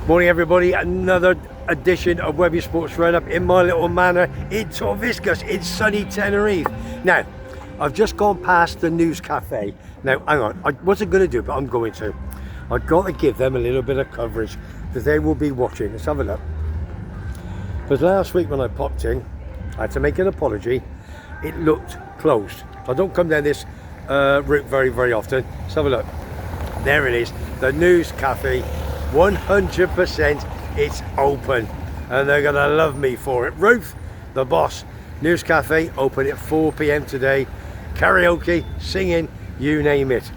Morning everybody, another edition of Webby's Sports Roundup in my little manor in Torviscus in sunny Tenerife. Now, I've just gone past the news cafe. Now, hang on, I wasn't going to do it, but I'm going to. I've got to give them a little bit of coverage because they will be watching. Let's have a look. Because last week when I popped in, I had to make an apology. It looked closed. I don't come down this route very often. Let's have a look. There it is, the news cafe. 100% it's open and they're gonna love me for it. Ruth, the boss, news cafe open at 4 p.m. today. Karaoke, singing, you name it.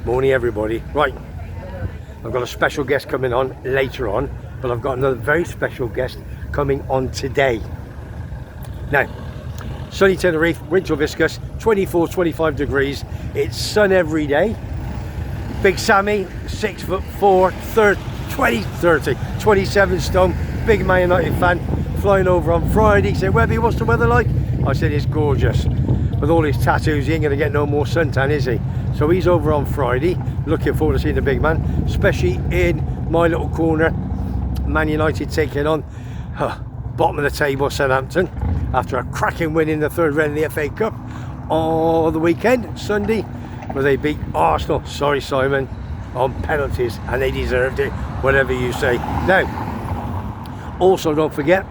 Morning everybody. Right, I've got a special guest coming on later on, but I've got another very special guest coming on today. Now, sunny Tenerife, winter viscous, 24-25 degrees. It's sun every day. Big Sammy, 6'4", 27 stone, big Man United fan, flying over on Friday. He said, Webby, what's the weather like? I said, it's gorgeous. With all his tattoos, he ain't gonna get no more suntan, is he? So he's over on Friday, looking forward to seeing the big man, especially in my little corner. Man United taking on bottom of the table Southampton after a cracking win in the third round of the FA Cup on the weekend, Sunday, where they beat Arsenal, sorry Simon, on penalties, and they deserved it, whatever you say. Now, also don't forget,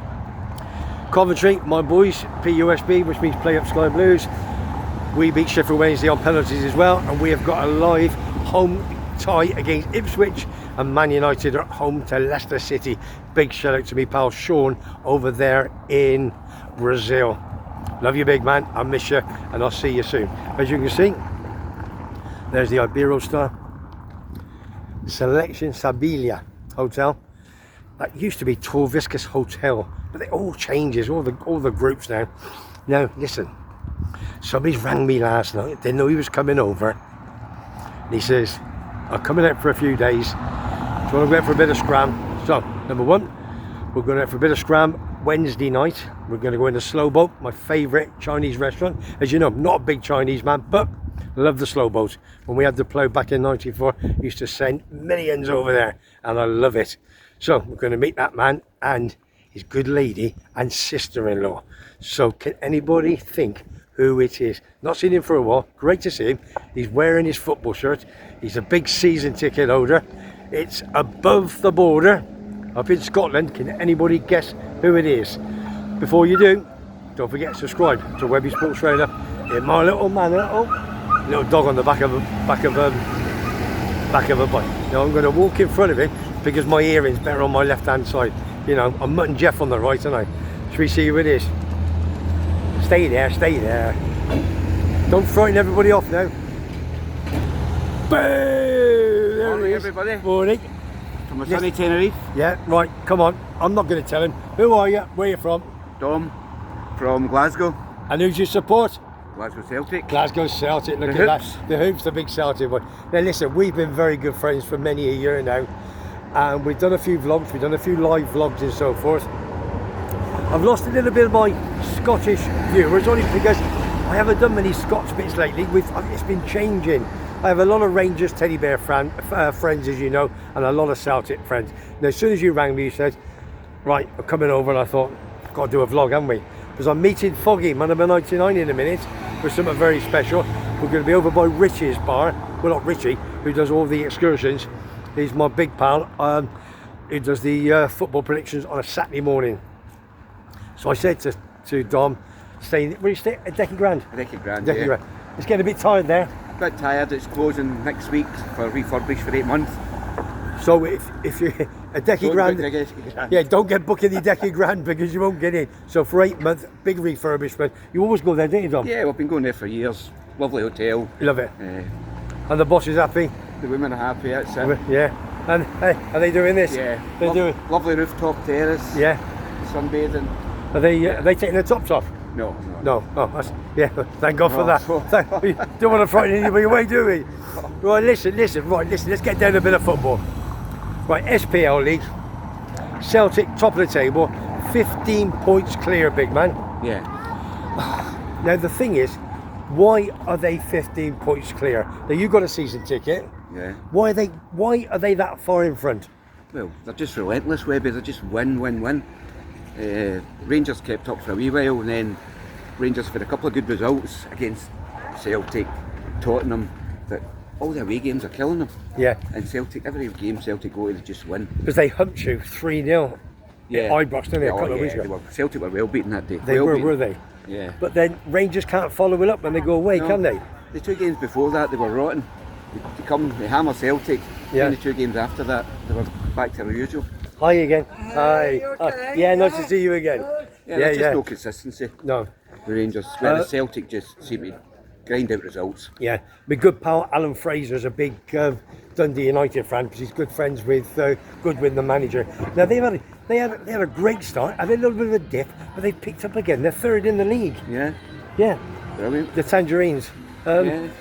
Coventry, my boys, PUSB, which means Play Up Sky Blues, we beat Sheffield Wednesday on penalties as well, and we have got a live home tie against Ipswich, and Man United are at home to Leicester City. Big shout out to me pal Sean over there in Brazil. Love you big man, I miss you, and I'll see you soon. As you can see, there's the Iberostar Selection Sabilia Hotel. That used to be Torviscus Hotel, but it all changes, all the groups now. Now listen, somebody's rang me last night, didn't know he was coming over, and he says, I'm coming out for a few days, do you want to go out for a bit of scram? So, number one, we're going out for a bit of scram Wednesday night. We're going to go into Slow Boat, my favourite Chinese restaurant. As you know, I'm not a big Chinese man, but love the Slow Boat. When we had the plough back in '94, used to send millions over there, and I love it. So we're going to meet that man and his good lady and sister-in-law. So can anybody think who it is? Not seen him for a while. Great to see him. He's wearing his football shirt. He's a big season ticket holder. It's above the border up in Scotland. Can anybody guess who it is? Before you do, don't forget to subscribe to Webby's Sports Roundup in my little manor. Oh, little dog on the back of a bike. Now I'm going to walk in front of him because my hearing's better on my left hand side. You know, I'm Mutt and Jeff on the right, aren't I? Should we see who it is? Stay there, stay there. Don't frighten everybody off now. Boo! There Morning, he is. everybody. Morning. From a sunny Tenerife. Yeah, right, come on. I'm not going to tell him. Who are you? Where are you from? Dom from Glasgow. And who's your support? Glasgow Celtic. Glasgow Celtic, look The at Hoops. that. The Hoops, the big Celtic one. Now listen, we've been very good friends for many a year now, and we've done a few vlogs, we've done a few live vlogs and so forth. I've lost a little bit of my Scottish viewers, only because I haven't done many Scots bits lately. It's been changing. I have a lot of Rangers teddy bear friends, as you know, and a lot of Celtic friends. Now as soon as you rang me, you said, right, I'm coming over, and I thought, got to do a vlog, haven't we? Because I'm meeting Foggy, man number 99 in a minute, for something very special. We're going to be over by Richie's bar. Well, not Richie, who does all the excursions. He's my big pal, who does the football predictions on a Saturday morning. So I said to Dom, where you stay? At Decky Grand? Decky Grand, Decky yeah. Grand. It's getting a bit tired there. A bit tired, it's closing next week for refurbish for 8 months. So if you're a Decky Grand, yeah, don't get booking the Decky Grand because you won't get in. So for 8 months, big refurbishment. You always go there, don't you, Dom? Yeah, we've been going there for years. Lovely hotel. Love it. And the boss is happy? The women are happy, that's it. Yeah. And hey, are they doing this? Yeah. They're doing. Lovely rooftop terrace. Yeah. Sunbathing. Are they taking their tops off? No. No. Oh, that's, yeah. Thank God for No. that. We don't want to frighten anybody away, do we? Right. Listen. Right. Listen. Let's get down a bit of football. Right. SPL League. Celtic top of the table. 15 points clear, big man. Yeah. Now the thing is, why are they 15 points clear? Now you got a season ticket. Yeah. Why are they that far in front? Well, they're just relentless, Webby. They're just win, win, win. Rangers kept up for a wee while, and then Rangers for a couple of good results against Celtic, Tottenham, but all the away games are killing them. Yeah. And Celtic, every game Celtic go, they just win. Because they humped you 3-0 at Ibrox, didn't they, a couple of weeks ago? Celtic were well beaten that day. They were they? Yeah. But then Rangers can't follow it up when they go away, can they? The 2 games before that, they were rotten. They hammer Celtic. Yeah. And the 2 games after that, they were back to the usual. Hi again. Hi. Yeah, nice to see you again. There's just no consistency. No. The Rangers, whereas Celtic just seem to grind out results. Yeah, my good pal Alan Fraser's a big Dundee United fan because he's good friends with Goodwin, the manager. Now they had a great start, had a little bit of a dip, but they picked up again. They're 3rd in the league. Yeah. Yeah. Brilliant. The Tangerines. And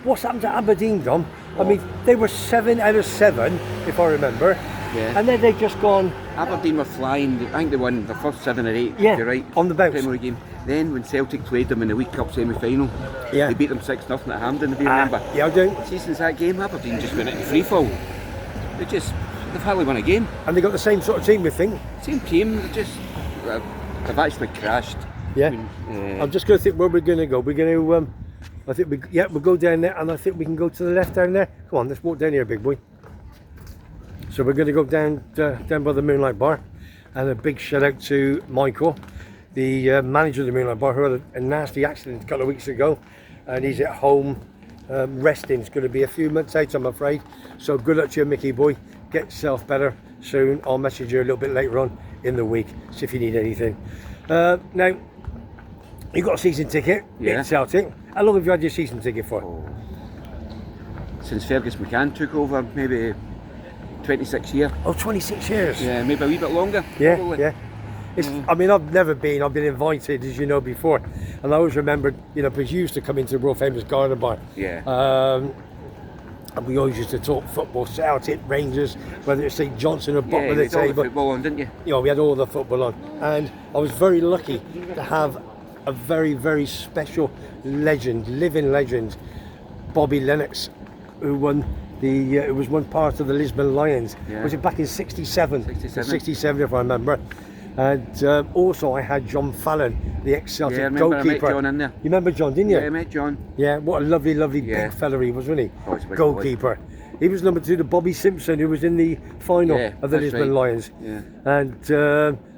what's happened to Aberdeen, Dom? I mean, they were 7 out of 7, if I remember. Yeah. And then they've just gone. Aberdeen were flying. I think they won the first 7 or 8. Yeah. You're right. On the bounce. Premier League game. Then when Celtic played them in the League Cup semi-final, they beat them 6-0 at Hampden. If you remember. Yeah, I do. See, since that game, Aberdeen just went into free fall. They've hardly won a game. And they got the same sort of team, we think. Same team. They've actually crashed. Yeah. I mean, I'm just going to think where we're going to go. We're going to. I think we'll go down there, and I think we can go to the left down there. Come on, let's walk down here, big boy. So we're going to go down by the Moonlight Bar, and a big shout out to Michael, the manager of the Moonlight Bar, who had a nasty accident a couple of weeks ago, and he's at home resting. It's going to be a few months out, I'm afraid. So good luck to you, Mickey boy. Get yourself better soon. I'll message you a little bit later on in the week, see if you need anything. Now, you got a season ticket at Celtic. How long have you had your season ticket for? Since Fergus McCann took over, maybe 26 years. Oh, 26 years. Yeah, maybe a wee bit longer. Yeah, probably. yeah. I mean, I've never been. I've been invited, as you know, before, and I always remembered, because you used to come into the world famous Garden Bar. Yeah. And we always used to talk football, Celtic, Rangers, whether it's St Johnson or bottom of the you had all the table. football on, didn't you? We had all the football on, and I was very lucky to have a very, very special legend, living legend, Bobby Lennox, who won it was one part of the Lisbon Lions. Yeah. Was it back in 67? 67 if I remember. And also I had John Fallon, the ex-Celtic goalkeeper. I met John in there. You remember John, didn't you? Yeah, I met John. Yeah, what a lovely, lovely big fella he was, wasn't he? Oh, he's a big goalkeeper. Boy. He was number 2 to Bobby Simpson, who was in the final of the Lisbon Lions. Yeah. And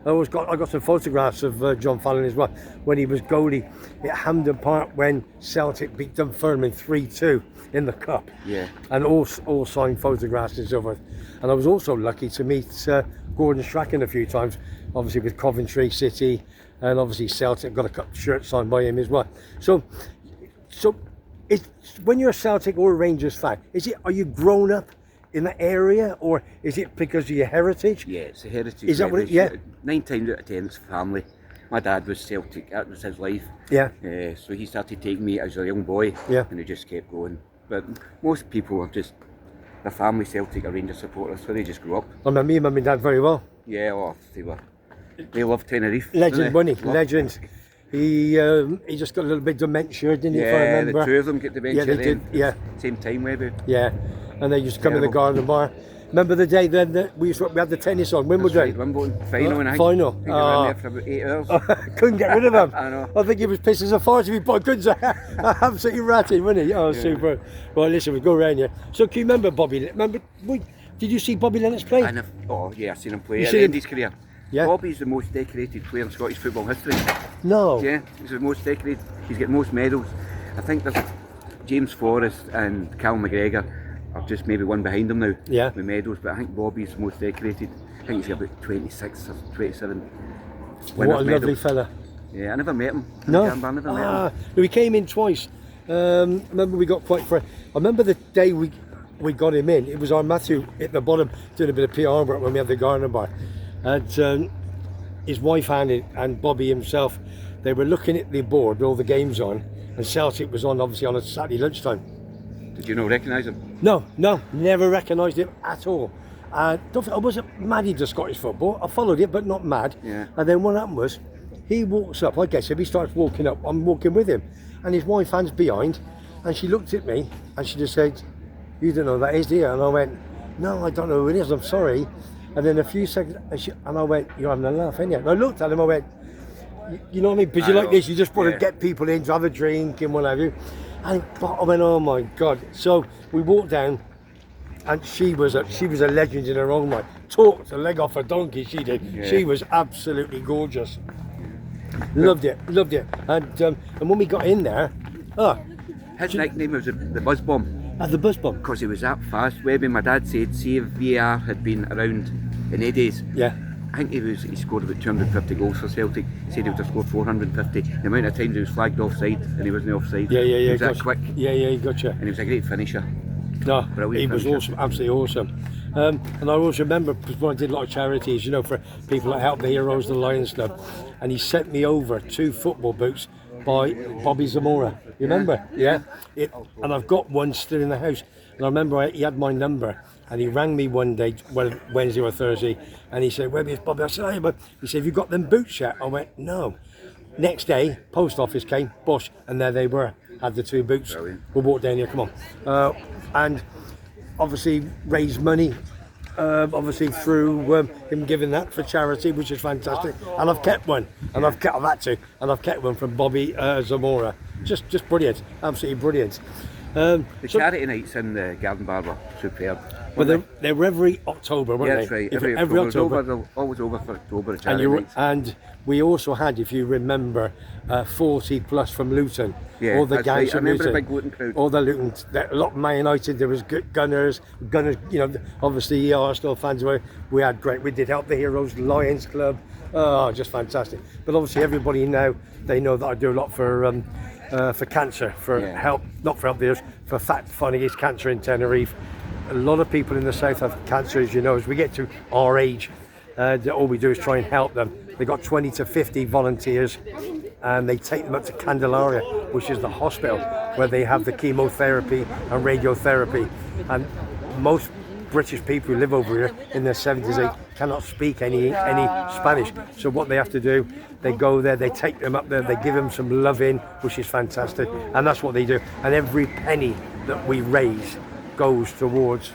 I got some photographs of John Fallon as well when he was goalie at Hampden Park when Celtic beat Dunfermline 3-2 in the cup. Yeah. And all signed photographs and so forth. And I was also lucky to meet Gordon Strachan a few times, obviously with Coventry City, and obviously Celtic. Got a couple of shirts signed by him as well. So when you're a Celtic or a Rangers fan, are you grown up in that area, or is it because of your heritage? Yeah, it's a heritage. Is that what it? Yeah. 9 times out of 10 it's family. My dad was Celtic, that was his life. Yeah. So he started taking me as a young boy, and it just kept going. But most people are just, they're family Celtic or Rangers supporters, so they just grew up. I remember me and Mum and Dad very well. Yeah, they loved Tenerife. Legend, wasn't he? Legend. He just got a little bit dementia, didn't he? If I remember. The 2 of them get dementia. Yeah, they did. Yeah. Same time, maybe. Yeah, and they used to come in the Garden Bar. Remember the day then that we had the tennis on Wimbledon? Right, Wimbledon final, and I final. think we were in there for about 8 hours. Couldn't get rid of him. I know. I think he was pissed as a fart to me, but I couldn't say. Absolutely ratting, wasn't he? Oh, super. Right, listen, we go round here. So can you remember Bobby? Did you see Bobby Lennox play? I've seen him play at the end of his career. Yeah. Bobby's the most decorated player in Scottish football history. No. Yeah, he's the most decorated. He's got most medals. I think there's James Forrest and Cal McGregor are just maybe one behind him now with medals, but I think Bobby's the most decorated. I think he's got about 26 or 27 What a lovely fella. Yeah, I never met him. No? I never met him. We came in twice. Remember we got quite fresh. I remember the day we got him in, it was our Matthew at the bottom doing a bit of PR work when we had the Garden Bar. And his wife and Bobby himself, they were looking at the board with all the games on, and Celtic was on obviously on a Saturday lunchtime. Did you not recognise him? No, never recognised him at all. I wasn't mad into Scottish football. I followed it, but not mad. Yeah. And then what happened was, he walks up, I guess if he starts walking up, I'm walking with him. And his wife hands behind, and she looked at me, and she just said, "You don't know who that is, do you?" And I went, "No, I don't know who it is, I'm sorry." And then a few seconds, and I went, "You're having a laugh, ain't you?" And I looked at him, I went, "You know what I mean? Because you like this, you just want to get people in to have a drink and what have you." And I went, "Oh my God!" So we walked down, and she was a legend in her own right. Talked the leg off a donkey, she did. Yeah. She was absolutely gorgeous. Loved it. And when we got in there, his nickname was the Buzz Bomb. At the bus bomb. Because he was that fast. Webby, my dad said, see if VAR had been around in the days. Yeah. I think he scored about 250 goals for Celtic. He said he would have scored 450. The amount of times he was flagged offside and he wasn't offside. Yeah. He was Gotcha. that quick. Yeah, he gotcha. And he was a great finisher. No, Brilliant he was finisher. awesome, absolutely awesome. And I always remember because when I did a lot of charities, you know, for people that help the Heroes, the Lions Club, and he sent me over 2 football boots by Bobby Zamora. You remember? Yeah. And I've got one still in the house. And I remember he had my number, and he rang me one day, Wednesday or Thursday, and he said, "Webby, it's Bobby." I said, "Hey, but," he said, "Have you got them boots yet?" I went, "No." Next day, post office came, bosh, and there they were. Had the 2 boots. Brilliant. We'll walk down here. Come on. And obviously raise money. Obviously through him giving that for charity, which is fantastic, and I've kept one, and I've kept one from Bobby Zamora. Just brilliant, absolutely brilliant. The charity nights in the Garden Bar were superb. Well, they were every October, weren't Yeah, they? that's right. Every October. October. Always over for October, the charity nights. And we also had, if you remember, 40 plus from Luton. Yeah, all the that's gangs right. I from remember Luton. the big Luton crowd. All the Luton, a lot of Man United. There was Gunners. You know, obviously Arsenal fans were. We had great. We did help the Heroes, Lions Club. Oh, just fantastic. But obviously everybody now, they know that I do a lot for cancer, for help, not for help the others, for fighting against cancer in Tenerife. A lot of people in the south have cancer, as you know. As we get to our age, all we do is try and help them. They've got 20 to 50 volunteers, and they take them up to Candelaria, which is the hospital where they have the chemotherapy and radiotherapy. And most British people who live over here in their 70s, they cannot speak any Spanish. So what they have to do, they go there, they take them up there, they give them some loving, which is fantastic, and that's what they do. And every penny that we raise goes towards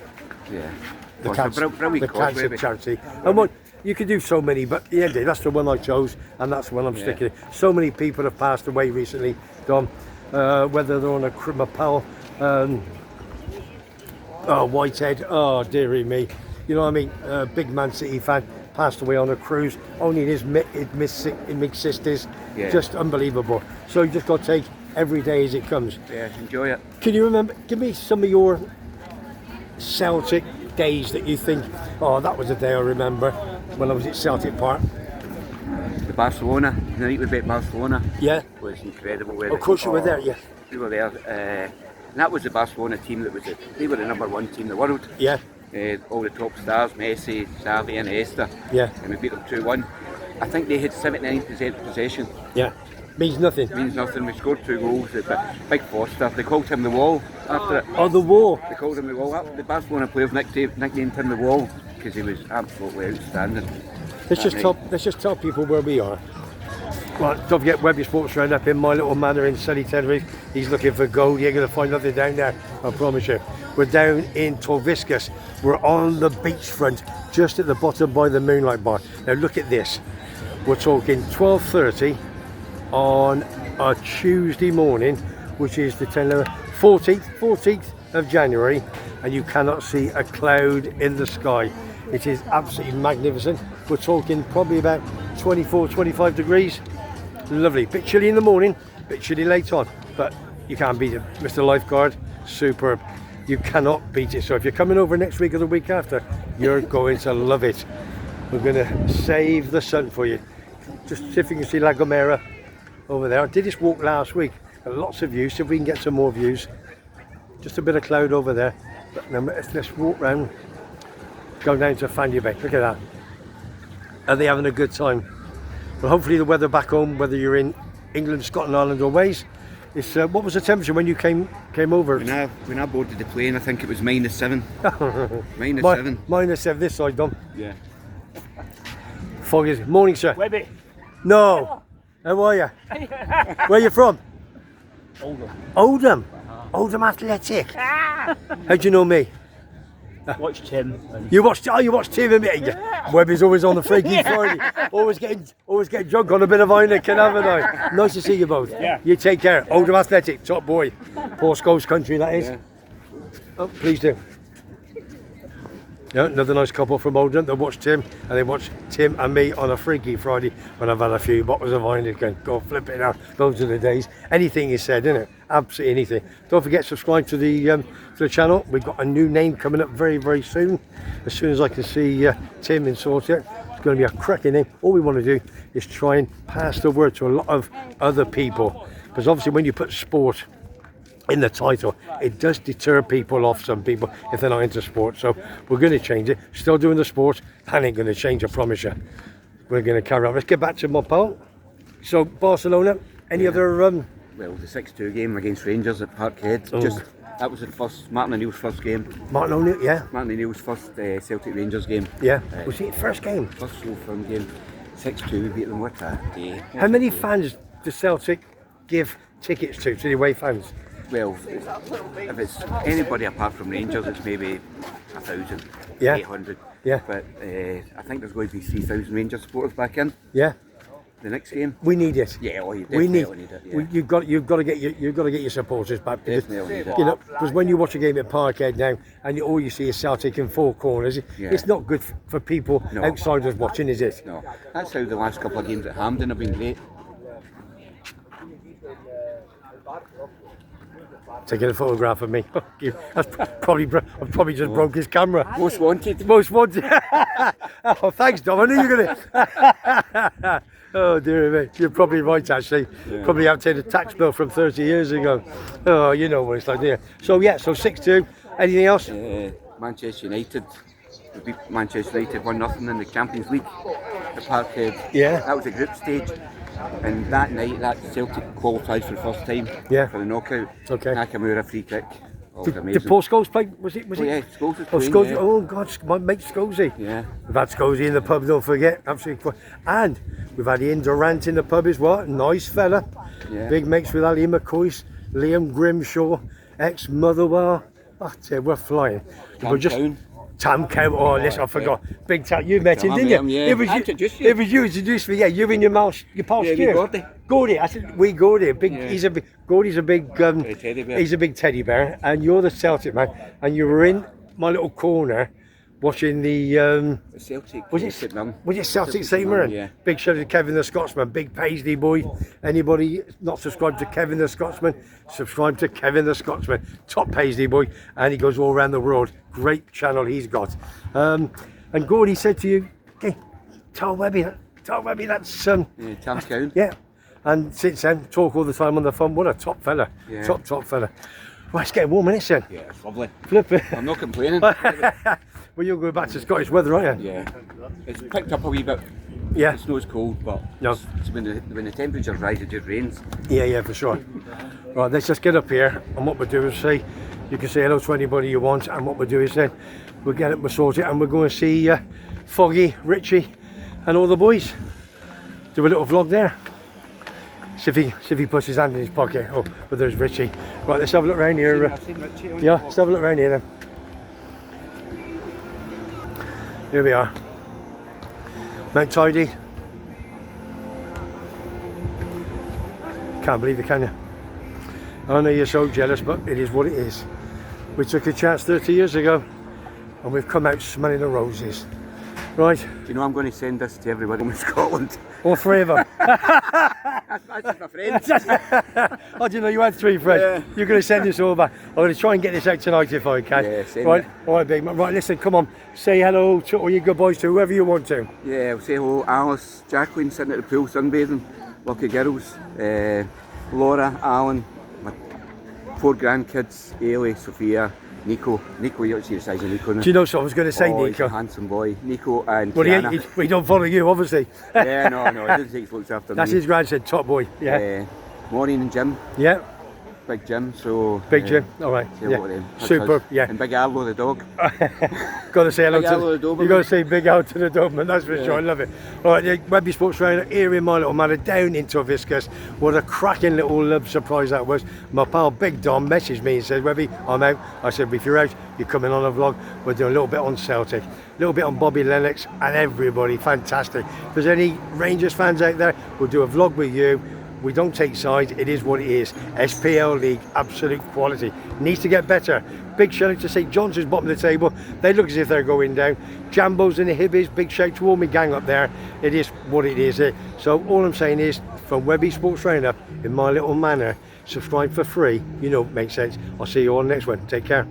the cancer charity. And what you can do so many, but yeah, that's the one I chose, and that's the one I'm sticking. So many people have passed away recently, Dom. Whether they're on a Mapal, Whitehead, oh dearie me, you know what I mean? Big Man City fan passed away on a cruise. Only his mixed sisters, just unbelievable. So you just got to take every day as it comes. Yeah, enjoy it. Can you remember? Give me some of your Celtic days that you think, oh, that was a day I remember when I was at Celtic Park. The Barcelona, the night we beat Barcelona. Yeah. Was incredible. Of course you were there, yeah. We were there. And that was the Barcelona team they were the #1 team in the world. Yeah. All the top stars, Messi, Xavi and Iniesta. Yeah. And we beat them 2-1. I think they had 79% possession. Yeah. Means nothing. Means nothing. We scored 2 goals. Big Foster. They called him the Wall after it. Oh, the Wall. They called him the Wall. The Barcelona players nicknamed him the Wall because he was absolutely outstanding. Let's just tell people where we are. Well, don't forget Webby Sports Roundup in my little manor in sunny Tenerife. He's looking for gold. You're going to find nothing down there, I promise you. We're down in Torviscus. We're on the beachfront, just at the bottom by the Moonlight Bar. Now look at this. We're talking 12:30 on a Tuesday morning, which is the 14th of January, and you cannot see a cloud in the sky. It is absolutely magnificent. We're talking probably about 24, 25 degrees. Lovely. Bit chilly in the morning, bit chilly late on, but you can't beat it. Mr. Lifeguard, superb. You cannot beat it. So if you're coming over next week or the week after, you're going to love it. We're going to save the sun for you. Just see if you can see La Gomera over there. I did this walk last week. Got lots of views. See if we can get some more views. Just a bit of cloud over there. But now let's walk round. Go down to Fanny Bay. Look at that. Are they having a good time? Well, hopefully the weather back home, whether you're in England, Scotland, Ireland or Wales, it's, what was the temperature when you came over? When I boarded the plane, I think it was -7. -7. -7 this side, Dom. Yeah. Foggy. Morning, sir. Webby. No. How are you? Where are you from? Oldham. Oldham. Oldham Athletic. How do you know me? Watch Tim. And You watched Tim and me. Webby's always on the freaky Friday. always getting drunk on a bit of Heineken, haven't I? Nice to see you both. Yeah. You take care. Oldham Athletic, top boy. Poor Scholes country, that is. Yeah. Oh, please do. Yeah, another nice couple from Oldham. They watch Tim and they watch Tim and me on a freaky Friday when I've had a few bottles of Heineken. Go flip it out. Those are the days. Anything is said, isn't it? Absolutely anything. Don't forget to subscribe to the channel. We've got a new name coming up very, very soon. As soon as I can see Tim and sort it, it's going to be a cracking name. All we want to do is try and pass the word to a lot of other people, because obviously when you put sport in the title, it does deter people off, some people, if they're not into sport. So we're going to change it. Still doing the sport. That ain't going to change, I promise you. We're going to carry on. Let's get back to my pal. So Barcelona, any other Well, the 6-2 game against Rangers at Parkhead. That was the first Martin O'Neill's first game. Martin O'Neill? Yeah, Martin O'Neill's first Celtic Rangers game. yeah. Was it first game? First full firm game. 6-2, we beat them. What a day. How many fans does Celtic give tickets to the away fans? Well, if it's anybody apart from Rangers, it's maybe 1,000, Yeah. 800. Yeah. But I think there's going to be 3,000 Rangers supporters back in Yeah, the next game. we need it. Yeah, oh, you We definitely need. need it. Yeah. You've got to get your supporters back, because Definitely need it. you know, because when you watch a game at Parkhead now and all you see is Celtic in four corners, Yeah. it's not good for people No. outsiders watching, is it? No, that's how the last couple of games at Hampden have been great. Taking a photograph of me. That's I've probably just broke his camera. Most wanted. Most wanted. Oh, thanks, Dom. I knew you were gonna. Oh dear me, you're probably right. Actually, probably have to take a tax bill from 30 years ago. Oh, you know what it's like, there. So yeah, so 6-2. Anything else? Manchester United. We beat Manchester United 1-0 in the Champions League at Parkhead. Yeah. That was a group stage. And that night, that Celtic qualified for the first time Yeah. for the knockout. Okay. Nakamura free kick. Oh, it was amazing. Did Paul Scholes play? Was it? Oh, yeah, Scholes was Oh, playing, Scholes. yeah. Oh God, my mate Scosey. Yeah. We've had Scosey in the pub, don't forget. Absolutely. And we've had Ian Durant in the pub as well. Nice fella. Yeah. Big mates with Ali McCoy, Liam Grimshaw, ex-Motherwell. Oh, dear, we're flying. We're just Town. Tam Cow. Oh, listen, I forgot. Big Tam. You met him, Tam, didn't I you? met him, yeah. It was I you. introduced you. It was you introduced me. Yeah, you and your pal Yeah, Stuart. Gordy. Gordy. I said we Gordy. Big. Yeah. He's a big. Gordy's a big. Teddy bear. He's a big teddy bear, and you're the Celtic man, and you were in my little corner watching the. The Celtic. Was it St Mirren. Was it Celtic St St Mirren? Yeah. Big shout out to Kevin the Scotsman, big Paisley boy. Anybody not subscribed to Kevin the Scotsman, subscribe to Kevin the Scotsman, top Paisley boy, and he goes all around the world. Great channel he's got. And Gordy said to you, "Okay, tell Webby that's Yeah, Tam Cowan. yeah." And since then, talk all the time on the phone. What a top fella, Yeah. top fella. Right, it's getting warm, isn't it, Yeah, it's lovely. Flip it. I'm not complaining. Well, you'll go back to Scottish weather, aren't you? Yeah. It's picked up a wee bit. Yeah. The snow's cold, but No. it's when the temperatures rise, it just rains. Yeah, for sure. Right, let's just get up here, and what we'll do is say, you can say hello to anybody you want, and what we'll do is then we'll get it, we'll sort it, and we're going to see Foggy, Richie, and all the boys. Do a little vlog there. See if he puts his hand in his pocket. Oh, but there's Richie. Right, let's have a look around here. I've seen Richie on Yeah, let's have a look around here then. Here we are. Mount Tidy. Can't believe it, can you? I know you're so jealous, but it is what it is. We took a chance 30 years ago, and we've come out smelling the roses. Right, Do you know I'm going to send this to everyone in Scotland? all three of them. That's my friends. I didn't know you had three friends. Yeah. You're going to send this all back. I'm going to try and get this out tonight if I can. Yeah, send right, it. all right, big man. Right, listen, come on. Say hello to all your good boys, to whoever you want to. Yeah, I'll say hello. Alice, Jacqueline sitting at the pool sunbathing. Lucky girls. Laura, Alan, my 4 grandkids, Ailey, Sophia, Nico. Nico, you don't see the size of Nico now. Do you know what I was going to say, Oh, he's a Nico? handsome boy. Nico and Well, Tiana. he don't follow you, obviously. Yeah, no, he doesn't take looks after That's me. his grandson, top boy. Yeah. Maureen and Jim. Yeah. Big Jim, so... Big Jim, all right. say hello to them. That's Super, us. yeah. And Big Arlo the dog. Got to say hello Big Al to the Doberman. You got to say big out to the Doberman, that's for sure. I love it. All right, the Webby Sports Roundup here in my little manor down in Torviscus. What a cracking little surprise that was. My pal Big Dom messaged me and said, Webby, I'm out. I said, if you're out, you're coming on a vlog. We're doing a little bit on Celtic, a little bit on Bobby Lennox and everybody. Fantastic. If there's any Rangers fans out there, we'll do a vlog with you. We don't take sides, it is what it is. SPL League, absolute quality. Needs to get better. Big shout out to St John's, bottom of the table. They look as if they're going down. Jambos and the Hibbies, big shout to all my gang up there. It is what it is. So all I'm saying is, from Webby Sports Roundup in my little manor, subscribe for free. You know, it makes sense. I'll see you all next one. Take care.